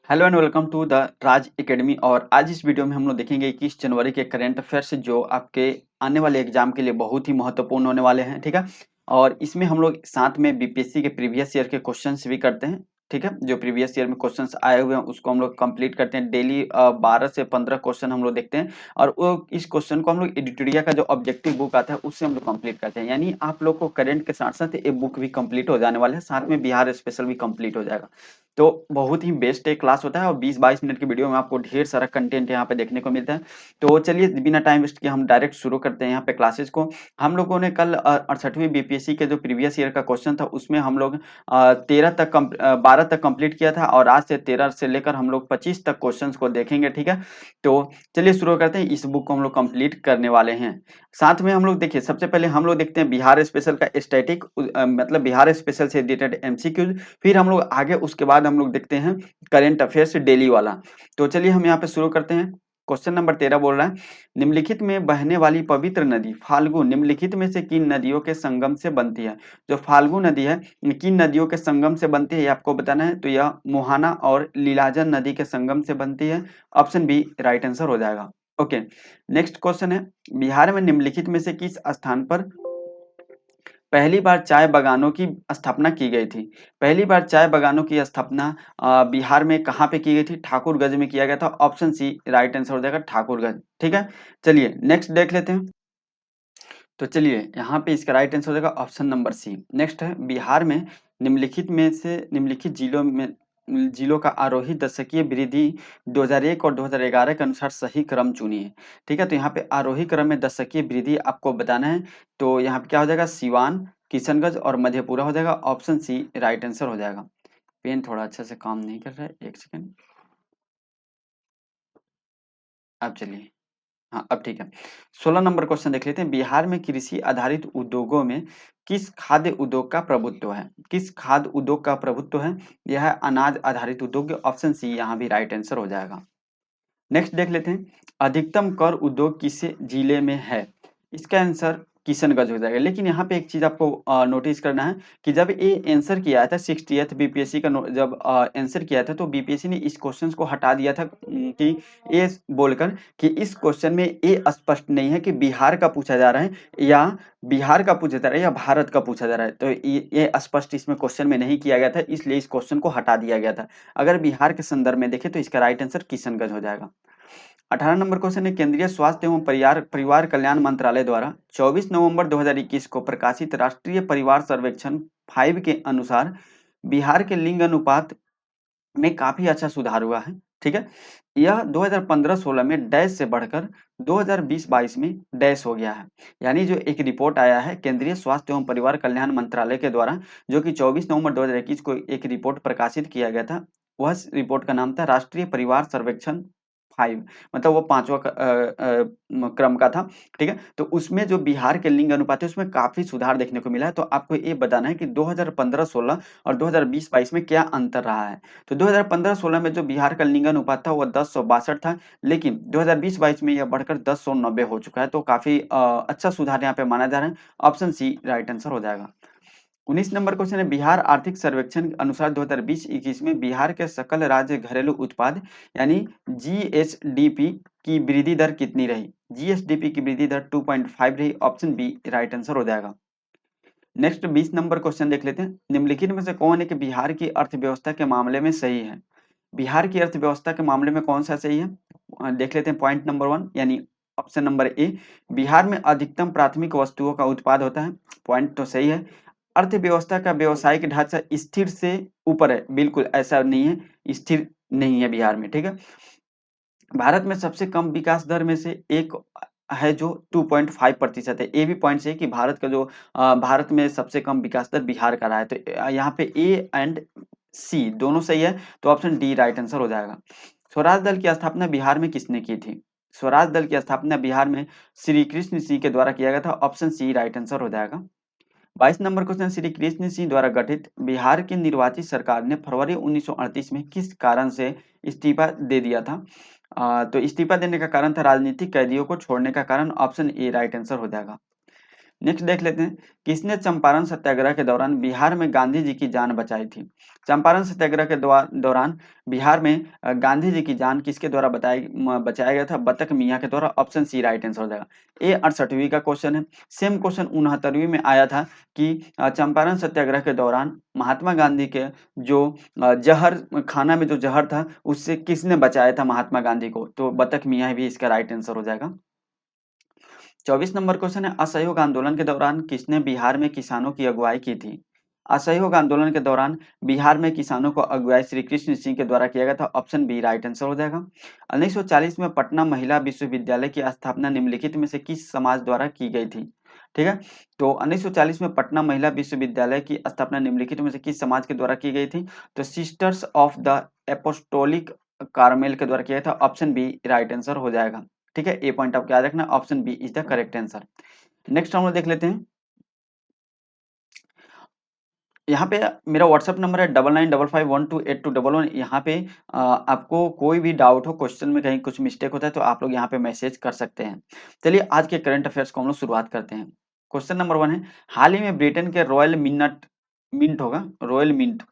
Hello and welcome to the Raj academy. और आज इस वीडियो में हम लोग देखेंगे 21 जनवरी के करंट अफेयर्स जो आपके आने वाले एग्जाम के लिए बहुत ही महत्वपूर्ण होने वाले हैं। ठीक है, और इसमें हम लोग साथ में बीपीएससी के प्रीवियस ईयर के क्वेश्चंस भी करते हैं। ठीक है, जो प्रीवियस ईयर में क्वेश्चंस आए हुए हैं उसको हम लोग कंप्लीट करते हैं। डेली 12 से 15 क्वेश्चन हम लोग देखते हैं और वो इस क्वेश्चन को हम लोग एडिटोरिया का जो ऑब्जेक्टिव बुक आता है उससे हम लोग कंप्लीट करते हैं। यानी आप लोग को करंट के साथ साथ ये बुक भी कंप्लीट हो जाने वाले हैं, साथ में बिहार स्पेशल भी कंप्लीट हो जाएगा। तो बहुत ही बेस्ट एक क्लास होता है और 20-22 मिनट की वीडियो में आपको ढेर सारा कंटेंट यहाँ पे देखने को मिलता है। तो चलिए बिना टाइम वेस्ट किए हम डायरेक्ट शुरू करते हैं यहाँ पे क्लासेस को। हम लोगों ने कल 68वीं बीपीएससी के जो प्रीवियस ईयर का क्वेश्चन था उसमें हम लोग 12 तक कंप्लीट किया था और आज से 13 से लेकर हम लोग 25 तक क्वेश्चंस को देखेंगे। ठीक है, तो चलिए शुरू करते हैं। इस बुक को हम लोग कंप्लीट करने वाले हैं। साथ में हम लोग देखिए, सबसे पहले हम लोग देखते हैं बिहार स्पेशल का स्टैटिक मतलब बिहार स्पेशल से रिलेटेड एमसीक्यूज। फिर हम लोग आगे उसके बाद हम लोग देखते हैं करंट अफेयर्स डेली वाला। तो चलिए हम यहाँ पे शुरू करते हैं। क्वेश्चन नंबर 13 बोल रहा है, निम्नलिखित में बहने वाली पवित्र नदी फाल्गु निम्नलिखित में से किन नदियों के संगम से बनती है। जो फाल्गु नदी है किन नदियों के संगम से बनती है ये आपको बताना है। तो यह मोहाना और लीलाजन नदी के संगम से बनती है। ऑप्शन बी राइट आंसर हो जाएगा। ओके, नेक्स्ट क्वेश्चन है, बिहार में निम्नलिखित में से किस स्थान पर पहली बार चाय बागानों की स्थापना की गई थी। पहली बार चाय बागानों की स्थापना बिहार में कहाँ पे की गई थी? ठाकुरगंज में किया गया था। ऑप्शन सी राइट आंसर हो जाएगा, ठाकुरगंज। ठीक है, चलिए नेक्स्ट देख लेते हैं। तो चलिए यहाँ पे इसका राइट आंसर हो जाएगा ऑप्शन नंबर सी। नेक्स्ट है, बिहार में से निम्नलिखित जिलों का आरोही दशकीय वृद्धि 2001 और 2011 के अनुसार सही क्रम चुनिए। ठीक है, तो यहाँ पे आरोही क्रम में दशकीय वृद्धि आपको बताना है। तो यहाँ पे क्या हो जाएगा? सिवान, किशनगंज और मधेपुरा हो जाएगा। ऑप्शन सी राइट आंसर हो जाएगा। पेन थोड़ा अच्छा से काम नहीं कर रहा है, एक सेकेंड। अब चलिए, हाँ अब ठीक है। 16 नंबर क्वेश्चन देख लेते हैं, बिहार में कृषि आधारित उद्योगों में किस खाद्य उद्योग का प्रभुत्व है? किस खाद्य उद्योग का प्रभुत्व है? यह है अनाज आधारित उद्योग। ऑप्शन सी यहाँ भी राइट आंसर हो जाएगा। नेक्स्ट देख लेते हैं, अधिकतम कर उद्योग किस जिले में है? इसका आंसर किशनगंज हो जाएगा। लेकिन यहाँ पे एक चीज आपको नोटिस करना है कि जब ये आंसर किया था 60th बीपीएससी का जब आंसर किया था तो बीपीएससी ने इस क्वेश्चन को हटा दिया था कि ये बोलकर कि इस क्वेश्चन में ये स्पष्ट नहीं है कि बिहार का पूछा जा रहा है या बिहार का पूछा जा रहा है या भारत का पूछा जा रहा है। तो ये स्पष्ट इसमें क्वेश्चन में नहीं किया गया था, इसलिए इस क्वेश्चन को हटा दिया गया था। अगर बिहार के संदर्भ में देखें तो इसका राइट आंसर किशनगंज हो जाएगा। 18 नंबर क्वेश्चन है, केंद्रीय स्वास्थ्य एवं परिवार परिवार कल्याण मंत्रालय द्वारा 24 नवंबर 2021 को प्रकाशित राष्ट्रीय परिवार सर्वेक्षण 5 के अनुसार बिहार के लिंग अनुपात में काफी अच्छा सुधार हुआ है। ठीक है, यह 2015-16 में डैश से बढ़कर 2020-22 में डैश हो गया है। यानी जो एक रिपोर्ट आया है केंद्रीय स्वास्थ्य एवं परिवार कल्याण मंत्रालय के द्वारा, जो कि 24 नवंबर 2021 को एक रिपोर्ट प्रकाशित किया गया था, वह रिपोर्ट का नाम था राष्ट्रीय परिवार सर्वेक्षण 5, मतलब वो पांचवा क्रम का था। ठीक है, तो उसमें जो बिहार के लिंग अनुपात है उसमें काफी सुधार देखने को मिला है। तो आपको ये बताना है कि 2015-16 और 2020-22 में क्या अंतर रहा है। तो 2015-16 में जो बिहार का लिंग अनुपात था वो 1062 था, लेकिन 2020-22 में यह बढ़कर 1090 हो चुका है। तो काफी अच्छा सुधार यहाँ पे माना जा रहा है। ऑप्शन सी राइट आंसर हो जाएगा। 19 नंबर क्वेश्चन है, बिहार आर्थिक सर्वेक्षण के अनुसार 2020-21 में बिहार के सकल राज्य घरेलू उत्पाद यानी जीएसडीपी की वृद्धि दर कितनी रही? जीएसडीपी की वृद्धि दर 2.5 रही। ऑप्शन बी राइट आंसर हो जाएगा। नेक्स्ट 20 नंबर क्वेश्चन देख लेते हैं, निम्नलिखित में से कौन है कि बिहार की अर्थव्यवस्था के मामले में सही है? बिहार की अर्थव्यवस्था के मामले में कौन सा सही है? देख लेते हैं पॉइंट नंबर 1 यानी ऑप्शन नंबर ए, बिहार में अधिकतम प्राथमिक वस्तुओं का उत्पाद होता है। पॉइंट तो सही है। अर्थव्यवस्था का व्यावसायिक ढांचा स्थिर से ऊपर है, बिल्कुल ऐसा नहीं है, स्थिर नहीं है बिहार में। ठीक है, भारत में सबसे कम विकास दर में से एक है जो 2.5% है। ये भी पॉइंट है कि भारत में सबसे कम विकास दर बिहार का रहा है। तो यहाँ पे ए एंड सी दोनों सही है, तो ऑप्शन डी राइट आंसर हो जाएगा। स्वराज दल की स्थापना बिहार में किसने की थी? स्वराज दल की स्थापना बिहार में श्री कृष्ण सिंह के द्वारा किया गया था। ऑप्शन सी राइट आंसर हो जाएगा। 22 नंबर क्वेश्चन, श्री कृष्ण सिंह द्वारा गठित बिहार की निर्वाचित सरकार ने फरवरी 1938 में किस कारण से इस्तीफा दे दिया था? तो इस्तीफा देने का कारण था राजनीतिक कैदियों को छोड़ने का कारण। ऑप्शन ए राइट आंसर हो जाएगा। नेक्स्ट देख लेते हैं, किसने चंपारण सत्याग्रह के दौरान बिहार में गांधी जी की जान बचाई थी? चंपारण सत्याग्रह के दौरान बिहार में गांधी जी की जान किसके द्वारा बचाया गया था? बतक मियाँ के द्वारा। ऑप्शन सी राइट आंसर हो जाएगा। ये 68वीं का क्वेश्चन है। सेम क्वेश्चन 69वीं में आया था कि चंपारण सत्याग्रह के दौरान महात्मा गांधी के जो जहर खाना में जो जहर था उससे किसने बचाया था महात्मा गांधी को? तो बतक मियाँ भी इसका राइट आंसर हो जाएगा। 24 नंबर क्वेश्चन है, असहयोग आंदोलन के दौरान किसने बिहार में किसानों की अगुवाई की थी? असहयोग आंदोलन के दौरान बिहार में किसानों को अगुवाई श्री कृष्ण सिंह के द्वारा किया गया था। ऑप्शन बी राइट आंसर हो जाएगा। 1940 में पटना महिला विश्वविद्यालय की स्थापना निम्नलिखित में से किस समाज द्वारा की गई थी? ठीक है, तो 1940 में पटना महिला विश्वविद्यालय की स्थापना निम्नलिखित में से किस समाज के द्वारा की गई थी? तो sisters of the apostolic Carmel के द्वारा किया था। ऑप्शन बी राइट आंसर हो जाएगा। ठीक है, ए पॉइंट आपको याद रखना, option B is the correct answer. Next हम लोग देख लेते हैं, यहाँ पे मेरा व्हाट्सएप नंबर है 9955128211। यहाँ पे आपको कोई भी डाउट हो, क्वेश्चन में कहीं कुछ मिस्टेक होता है तो आप लोग यहाँ पे मैसेज कर सकते हैं। चलिए आज के करंट अफेयर्स को हम लोग शुरुआत करते हैं। क्वेश्चन नंबर 1 है, हाल ही में ब्रिटेन के रॉयल मिंट होगा, रॉयल मिंट,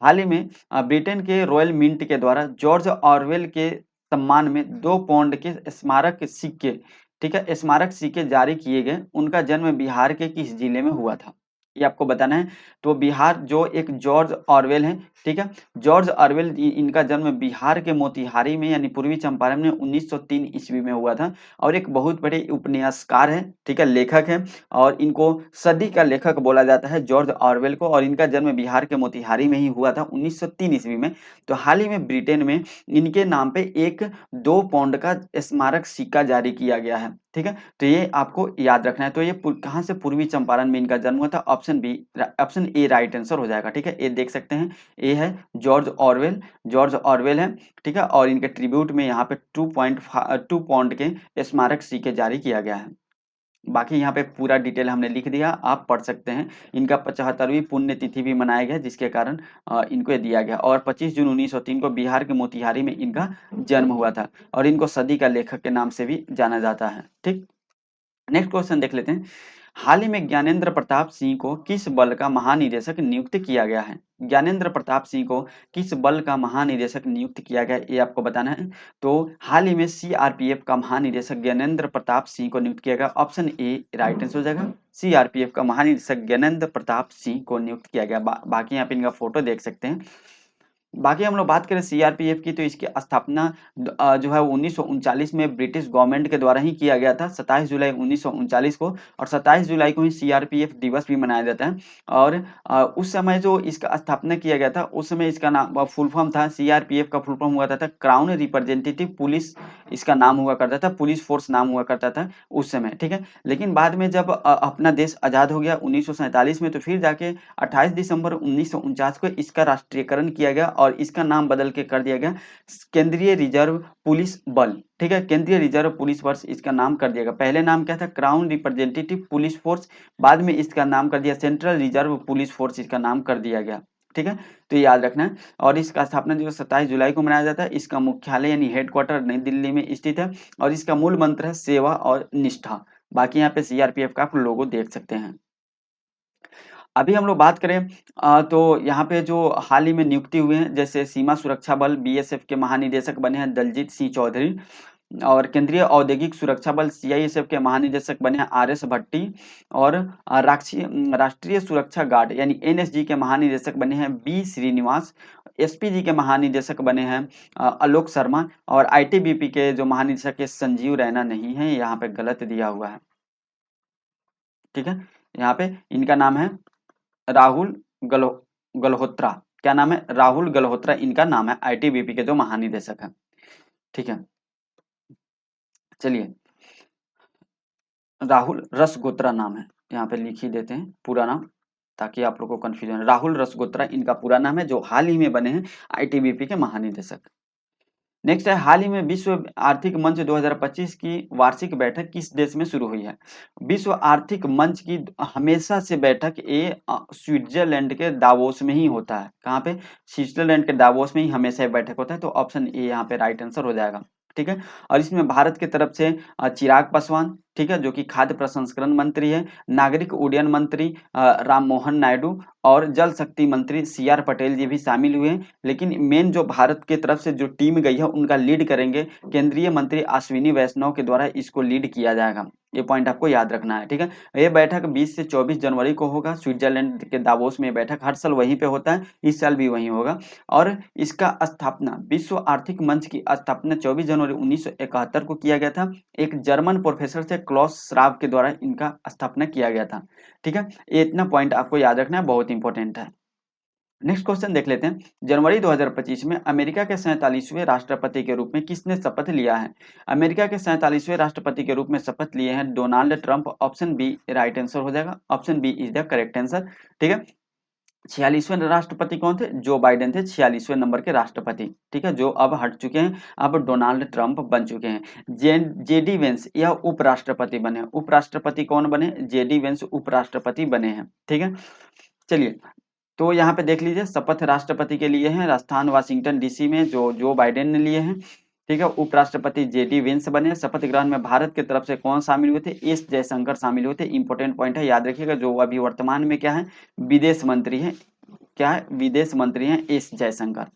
हाल ही में ब्रिटेन के रॉयल मिंट के द्वारा जॉर्ज ऑरवेल के सम्मान में 2 पौंड के स्मारक सिक्के, ठीक है, स्मारक सिक्के जारी किए गए। उनका जन्म बिहार के किस जिले में हुआ था? ये आपको बताना है। तो बिहार जो एक जॉर्ज ऑरवेल है, ठीक है, जॉर्ज ऑरवेल इनका जन्म बिहार के मोतिहारी में यानी पूर्वी चंपारण में 1903 ईस्वी में हुआ था। और एक बहुत बड़े उपन्यासकार है, ठीक है, लेखक है, और इनको सदी का लेखक बोला जाता है जॉर्ज ऑरवेल को। और इनका जन्म बिहार के मोतिहारी में ही हुआ था 1903 ईस्वी में। तो हाल ही में ब्रिटेन में इनके नाम पे एक 2 पौंड का स्मारक सिक्का जारी किया गया है। ठीक है, तो ये आपको याद रखना है। तो ये कहाँ से? पूर्वी चंपारण में इनका जन्म हुआ था। Option B, option A right answer हो जाएगा। ठीक है, ये देख सकते हैं, ए है जॉर्ज ऑरवेल, जॉर्ज ऑरवेल है, ठीक है, और इनके ट्रिब्यूट में यहाँ पे 2 पौंड के स्मारक सिक्के जारी किया गया है। बाकी यहाँ पे पूरा डिटेल हमने लिख दिया, आप पढ़ सकते हैं। इनका 75वीं पुण्यतिथि भी मनाया गया जिसके कारण इनको ये दिया गया। और 25 जून 1903 को बिहार के मोतिहारी में इनका जन्म हुआ था। और इनको सदी का लेखक के नाम से भी जाना जाता है। ठीक, नेक्स्ट क्वेश्चन देख लेते हैं, हाल ही में ज्ञानेंद्र प्रताप सिंह को किस बल का महानिदेशक नियुक्त किया गया है? ज्ञानेंद्र प्रताप सिंह को किस बल का महानिदेशक नियुक्त किया गया है, ये आपको बताना है। तो हाल ही में सीआरपीएफ का महानिदेशक ज्ञानेंद्र प्रताप सिंह को नियुक्त किया गया। ऑप्शन ए राइट आंसर हो जाएगा। सीआरपीएफ का महानिदेशक ज्ञानेंद्र प्रताप सिंह को नियुक्त किया गया। बाकी यहाँ पे इनका फोटो देख सकते हैं। बाकी हम लोग बात करें सीआरपीएफ की, तो इसकी स्थापना जो है 1939 में ब्रिटिश गवर्नमेंट के द्वारा ही किया गया था, 27 जुलाई 1939 को। और 27 जुलाई को ही सीआरपीएफ दिवस भी मनाया जाता है। और उस समय जो इसका स्थापना किया गया था, उस समय इसका नाम फुल फॉर्म था, सीआरपीएफ का फुल फॉर्म हुआ था क्राउन रिप्रेजेंटेटिव पुलिस, इसका नाम हुआ करता था, पुलिस फोर्स नाम हुआ करता था उस समय। ठीक है, लेकिन बाद में जब अपना देश आजाद हो गया 1947 में, तो फिर जाके 28 दिसंबर 1949 को इसका राष्ट्रीयकरण किया गया और इसका नाम बदल के कर दिया गया केंद्रीय रिजर्व पुलिस बल। ठीक है, केंद्रीय रिजर्व पुलिस फोर्स इसका नाम कर दिया गया। पहले नाम क्या था? Crown representative police force. बाद में इसका नाम कर दिया सेंट्रल रिजर्व पुलिस फोर्स, इसका नाम कर दिया गया। ठीक है, तो ये याद रखना है। और इसका स्थापना जो 27 जुलाई को मनाया जाता है। इसका मुख्यालय यानी हेडक्वार्टर नई दिल्ली में स्थित है। और इसका मूल मंत्र है सेवा और निष्ठा। बाकी यहाँ पे सीआरपीएफ का आप लोगो देख सकते हैं। अभी हम लोग बात करें तो यहाँ पे जो हाल ही में नियुक्ति हुए हैं, जैसे सीमा सुरक्षा बल बीएसएफ के महानिदेशक बने हैं दलजीत सिंह चौधरी। और केंद्रीय औद्योगिक सुरक्षा बल सीआईएसएफ के महानिदेशक बने हैं आरएस भट्टी। और राष्ट्रीय सुरक्षा गार्ड यानी एनएसजी के महानिदेशक बने हैं बी श्रीनिवास। एसपीजी के महानिदेशक बने हैं आलोक शर्मा। और आईटीबीपी के जो महानिदेशक है संजीव रैना नहीं है, यहाँ पे गलत दिया हुआ है। ठीक है, यहाँ पे इनका नाम है राहुल गलो गल्होत्रा। क्या नाम है? राहुल गल्होत्रा इनका नाम है, आईटीबीपी के जो महानिदेशक हैं। ठीक है, चलिए, राहुल रसगोत्रा नाम है, यहाँ पे लिख ही देते हैं पूरा नाम ताकि आप लोगों को कंफ्यूजन। राहुल रसगोत्रा इनका पूरा नाम है, जो हाल ही में बने हैं आईटीबीपी के महानिदेशक। नेक्स्ट है, हाल ही में विश्व आर्थिक मंच 2025 की वार्षिक बैठक किस देश में शुरू हुई है? विश्व आर्थिक मंच की हमेशा से बैठक ये स्विट्जरलैंड के दावोस में ही होता है। कहाँ पे? स्विट्जरलैंड के दावोस में ही हमेशा ये बैठक होता है। तो ऑप्शन ए यहाँ पे राइट आंसर हो जाएगा। ठीक है। और इसमें भारत की तरफ से चिराग पासवान, ठीक है, जो कि खाद्य प्रसंस्करण मंत्री है, नागरिक उड्डयन मंत्री राम मोहन नायडू और जल शक्ति मंत्री CR पटेल जी भी शामिल हुए हैं। लेकिन मेन जो भारत की तरफ से जो टीम गई है उनका लीड करेंगे केंद्रीय मंत्री अश्विनी वैष्णव के द्वारा, इसको लीड किया जाएगा। ये पॉइंट आपको याद रखना है, ठीक है। ये बैठक 20 से 24 जनवरी को होगा, स्विट्जरलैंड के दावोस में बैठक हर साल वहीं पे होता है, इस साल भी वहीं होगा। और इसका स्थापना, विश्व आर्थिक मंच की स्थापना 24 जनवरी 1971 को किया गया था। एक जर्मन प्रोफेसर से क्लॉस श्वाब के द्वारा इनका स्थापना किया गया था, ठीक है। ये इतना पॉइंट आपको याद रखना है, बहुत इंपॉर्टेंट है। नेक्स्ट क्वेश्चन देख लेते हैं। जनवरी 2025 में अमेरिका के 47वें राष्ट्रपति के रूप में किसने शपथ लिया है? अमेरिका के 47वें राष्ट्रपति के रूप में शपथ लिए हैं Donald Trump. Option B right answer हो जाएगा, option B is the correct answer, ठीक है। 46वें राष्ट्रपति कौन थे? जो बाइडेन थे, 46वें नंबर के राष्ट्रपति, ठीक है, जो अब हट चुके हैं, अब डोनाल्ड ट्रंप बन चुके हैं। जेडी वेंस यह उपराष्ट्रपति बने। उपराष्ट्रपति कौन बने? जेडी वेंस उपराष्ट्रपति बने हैं, ठीक है। चलिए, तो यहाँ पे देख लीजिए, शपथ राष्ट्रपति के लिए हैं, राजधान वाशिंगटन DC में जो बाइडेन ने लिए हैं, ठीक है। उपराष्ट्रपति जेडी वेंस बने। शपथ ग्रहण में भारत की तरफ से कौन शामिल हुए थे? एस जयशंकर शामिल हुए थे। इंपॉर्टेंट पॉइंट है, याद रखिएगा, जो अभी वर्तमान में क्या है, विदेश मंत्री है। क्या है? विदेश मंत्री हैं S Jaishankar.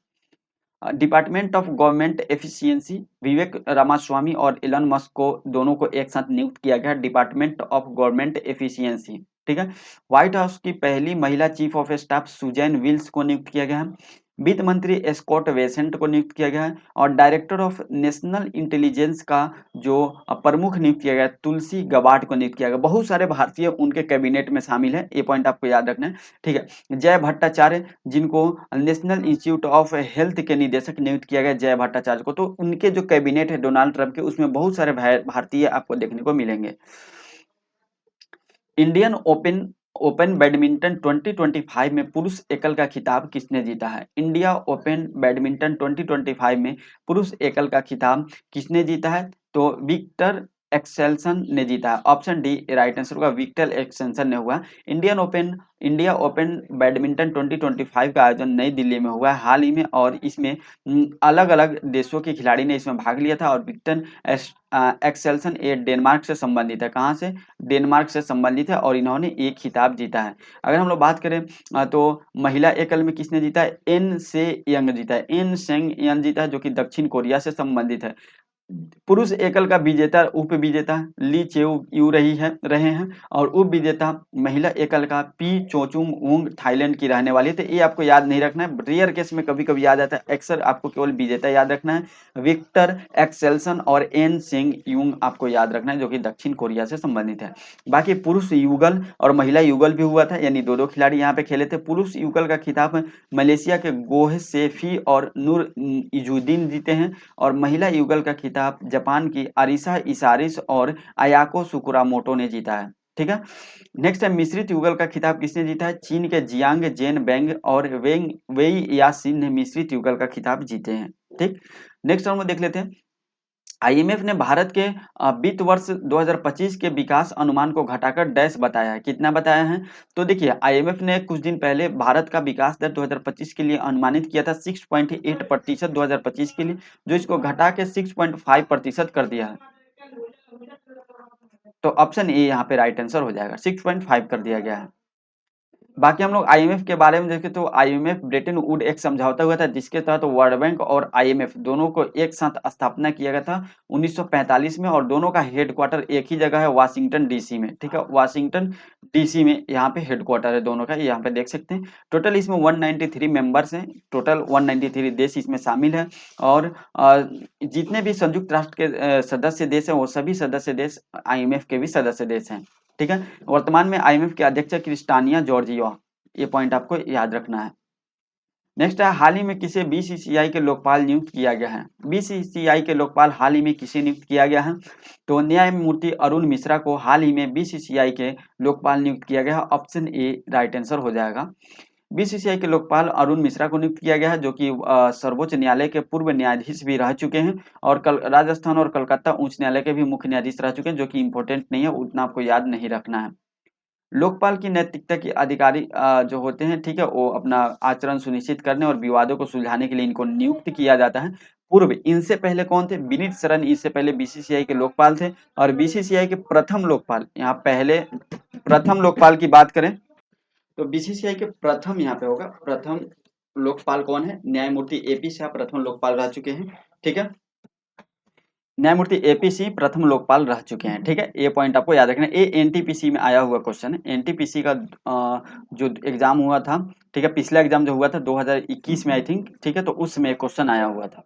Department of government efficiency, Vivek Ramaswamy और एलन मस्क को दोनों को एक साथ नियुक्त किया गया, डिपार्टमेंट ऑफ गवर्नमेंट एफिशिएंसी, ठीक है। व्हाइट हाउस की पहली महिला chief of staff Susan Wiles को नियुक्त किया गया है। वित्त मंत्री स्कॉट बेसेंट को नियुक्त किया गया है। और डायरेक्टर ऑफ नेशनल इंटेलिजेंस का जो प्रमुख नियुक्त किया गया है, तुलसी गबार्ड को नियुक्त किया गया। बहुत सारे भारतीय उनके कैबिनेट में शामिल है, ये पॉइंट आपको याद रखना है, ठीक है। जय भट्टाचार्य, जिनको नेशनल इंस्टीट्यूट ऑफ हेल्थ के निदेशक नियुक्त किया गया, जय भट्टाचार्य को, तो उनके जो कैबिनेट है डोनाल्ड ट्रंप के, उसमें बहुत सारे भारतीय आपको देखने को मिलेंगे। इंडियन ओपन ओपन बैडमिंटन 2025 में पुरुष एकल का खिताब किसने जीता है? इंडिया ओपन बैडमिंटन 2025 में पुरुष एकल का खिताब किसने जीता है? तो विक्टर एक्सेल्सन ने जीता है। ऑप्शन डी राइट आंसर होगा, विक्टर एक्सेल्सन ने हुआ। इंडिया ओपन बैडमिंटन 2025 का आयोजन नई दिल्ली में हुआ है हाल ही में, और इसमें अलग अलग देशों के खिलाड़ी ने इसमें भाग लिया था। और विक्टर एक्सेल्सन ये डेनमार्क से संबंधित है। कहाँ से? डेनमार्क से संबंधित है, और इन्होंने एक खिताब जीता है। अगर हम लोग बात करें तो महिला एकल में किसने जीता है? एन से यंग जीता है, एन सेंग यंग जीता है, जो कि दक्षिण कोरिया से संबंधित है। पुरुष एकल का विजेता उप विजेता ली चेउ यू रहे हैं, और उप विजेता महिला एकल का पी चोचुंग वुंग थाईलैंड की रहने वाली है। तो ये आपको याद नहीं रखना है, रेयर केस में कभी कभी याद आता है, अक्सर आपको केवल विजेता याद रखना है। विक्टर एक्सेल्सन और एन सिंग यूंग आपको याद रखना है, जो कि दक्षिण कोरिया से संबंधित है। बाकी पुरुष युगल और महिला युगल भी हुआ था, यानी दो दो खिलाड़ी यहाँ पे खेले थे। पुरुष युगल का खिताब मलेशिया के गोह सेफी और नूर इजुद्दीन जीते हैं, और महिला युगल का खिताब जापान की अरिसा इसारिस और अयाको सुकुरामोटो ने जीता है, ठीक है। नेक्स्ट है, मिश्रित युगल का खिताब किसने जीता है? चीन के जियांग जेन बेंग और वेंग वेई यासिन ने मिश्रित युगल का खिताब जीते हैं, ठीक। नेक्स्ट हम देख लेते हैं। IMF ने भारत के वित्त वर्ष 2025 के विकास अनुमान को घटाकर डैश बताया है। कितना बताया है? तो देखिए, IMF ने कुछ दिन पहले भारत का विकास दर 2025 के लिए अनुमानित किया था 6.8% 2025 के लिए, जो इसको घटा के 6.5% कर दिया है। तो ऑप्शन ए यहाँ पे राइट आंसर हो जाएगा, 6.5 कर दिया गया है। बाकी हम लोग IMF के बारे में देखें तो IMF ब्रेटन वुड एक समझौता हुआ था, जिसके तहत वर्ल्ड बैंक और IMF दोनों को एक साथ स्थापना किया गया था 1945 में, और दोनों का हेडक्वार्टर एक ही जगह है, वाशिंगटन DC में, ठीक है। वाशिंगटन DC में यहाँ पे हेडक्वार्टर है दोनों का, यहाँ पे देख सकते हैं। टोटल इसमें 193 मेंबर्स हैं, टोटल 193 देश इसमें शामिल है। और जितने भी संयुक्त राष्ट्र के सदस्य देश हैं, वो सभी सदस्य देश IMF के भी सदस्य देश हैं, ठीक है। वर्तमान में IMF के अध्यक्ष क्रिस्टानिया जॉर्जिया, ये पॉइंट आपको याद रखना है। नेक्स्ट है, हाल ही में किसे BCCI के लोकपाल नियुक्त किया गया है? BCCI के लोकपाल हाल ही में किसे नियुक्त किया गया है? तो न्यायमूर्ति अरुण मिश्रा को हाल ही में BCCI के लोकपाल नियुक्त किया गया है। ऑप्शन ए राइट आंसर हो जाएगा। BCCI के लोकपाल अरुण मिश्रा को नियुक्त किया गया है, जो कि सर्वोच्च न्यायालय के पूर्व न्यायाधीश भी रह चुके हैं, और राजस्थान और कलकत्ता उच्च न्यायालय के भी मुख्य न्यायाधीश रह चुके हैं, जो कि इंपॉर्टेंट नहीं है, उतना आपको याद नहीं रखना है। लोकपाल की नैतिकता के अधिकारी जो होते हैं, ठीक है, वो अपना आचरण सुनिश्चित करने और विवादों को सुलझाने के लिए इनको नियुक्त किया जाता है। पूर्व इनसे पहले कौन थे? विनीत शरण इससे पहले बीसीसीआई के लोकपाल थे, और बीसीसीआई के प्रथम लोकपाल, यहाँ पहले प्रथम लोकपाल की बात करें तो बीसीसीआई के प्रथम यहाँ पे होगा, प्रथम लोकपाल कौन है? न्यायमूर्ति एपी शाह प्रथम लोकपाल रह चुके हैं। ठीक है, न्यायमूर्ति एपी सिंह प्रथम लोकपाल रह चुके हैं। ठीक है, ये पॉइंट आपको याद रखना है, ये एनटीपीसी में आया हुआ क्वेश्चन है। एनटीपीसी का जो एग्जाम हुआ था, ठीक है, पिछला एग्जाम जो हुआ था 2021 में आई थिंक, ठीक है, तो उसमें क्वेश्चन आया हुआ था।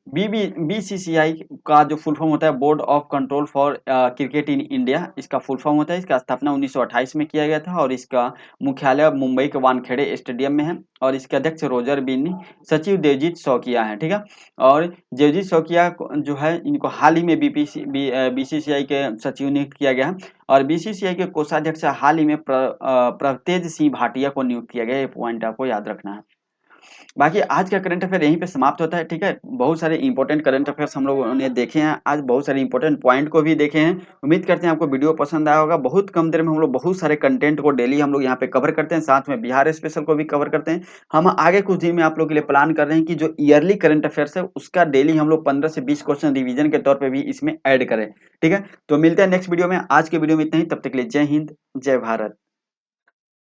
बीसीसीआई का जो फुल फॉर्म होता है board of control for cricket in India, इसका फुल फॉर्म होता है। इसका स्थापना 1928 में किया गया था, और इसका मुख्यालय मुंबई के वानखेड़े स्टेडियम में है, और इसके अध्यक्ष रोजर बिन्नी, सचिव देवजीत शौकिया है। ठीक है, और देवजीत शौकिया जो है, इनको हाल ही में बीसीसीआई के सचिव नियुक्त किया गया है, और बीसीसीआई के कोषाध्यक्ष हाल ही में प्रवतेज सिंह भाटिया को नियुक्त किया गया है। ये पॉइंट आपको याद रखना है। बाकी आज का करंट अफेयर यहीं पे समाप्त होता है। ठीक है, बहुत सारे इंपॉर्टेंट करंट अफेयर्स हम लोगों ने देखे हैं आज, बहुत सारे इंपॉर्टेंट पॉइंट को भी देखे हैं। उम्मीद करते हैं आपको वीडियो पसंद आया होगा। बहुत कम देर में हम लोग बहुत सारे कंटेंट को डेली हम लोग यहाँ पे कवर करते हैं, साथ में बिहार स्पेशल को भी कवर करते हैं। हम आगे कुछ दिन में आप लोग के लिए प्लान कर रहे हैं कि जो ईयरली करंट अफेयर्स है उसका डेली हम लोग 15 से 20 क्वेश्चन रिवीजन के तौर पर भी इसमें ऐड करें। ठीक है, तो मिलते हैं नेक्स्ट वीडियो में। आज के वीडियो में इतना ही, तब तक के लिए जय हिंद, जय भारत।